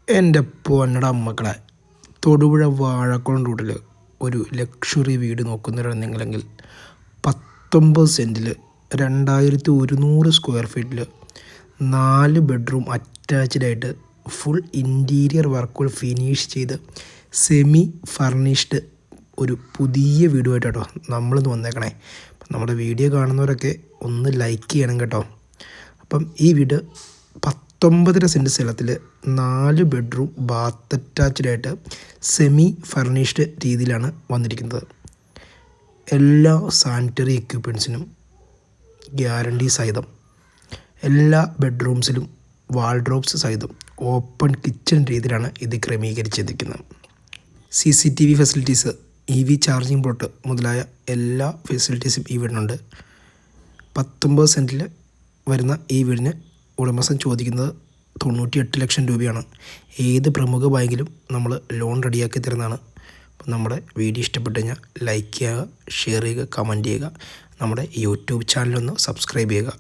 എൻ്റെ പൊന്നട മക്കളെ, തൊടുപുഴ വാഴക്കുളം റൂട്ടിൽ ഒരു ലക്ഷറി വീട് നോക്കുന്നവരാണ് നിങ്ങളെങ്കിൽ 19 സെൻറ്റിൽ 2100 സ്ക്വയർ ഫീറ്റിൽ 4 ബെഡ്റൂം അറ്റാച്ച്ഡായിട്ട് ഫുൾ ഇൻറ്റീരിയർ വർക്കുകൾ ഫിനിഷ് ചെയ്ത് സെമി ഫർണിഷ്ഡ് ഒരു പുതിയ വീടുമായിട്ടോ നമ്മളിന്ന് വന്നേക്കണേ. നമ്മുടെ വീഡിയോ കാണുന്നവരൊക്കെ ഒന്ന് ലൈക്ക് ചെയ്യണം കേട്ടോ. അപ്പം ഈ വീട് 19.5 സെൻറ്റ് സ്ഥലത്തിൽ 4 ബെഡ്റൂം ബാത്ത് അറ്റാച്ച്ഡായിട്ട് സെമി ഫർണിഷ്ഡ് രീതിയിലാണ് വന്നിരിക്കുന്നത്. എല്ലാ സാനിറ്ററി എക്യുപ്മെൻറ്റ്സിനും ഗ്യാരണ്ടി സഹിതം, എല്ലാ ബെഡ്റൂംസിലും വാൾഡ്രോബ്സ് സഹിതം ഓപ്പൺ കിച്ചൺ രീതിയിലാണ് ഇത് ക്രമീകരിച്ചിരിക്കുന്നത്. CCTV facilities, EV charging port മുതലായ എല്ലാ ഫെസിലിറ്റീസും ഈ വീടിനുണ്ട്. 19 സെൻറ്റിൽ വരുന്ന ഈ വീടിന് ഉടമസ്ഥൻ ചോദിക്കുന്നത് 98 ലക്ഷം രൂപയാണ്. ഏത് പ്രമുഖ ബാങ്കിലും നമ്മൾ ലോൺ റെഡിയാക്കി തരുന്നതാണ്. അപ്പം നമ്മുടെ വീഡിയോ ഇഷ്ടപ്പെട്ട് കഴിഞ്ഞാൽ ലൈക്ക് ചെയ്യുക, ഷെയർ ചെയ്യുക, കമൻറ്റ് ചെയ്യുക. നമ്മുടെ യൂട്യൂബ് ചാനലൊന്ന് സബ്സ്ക്രൈബ് ചെയ്യുക.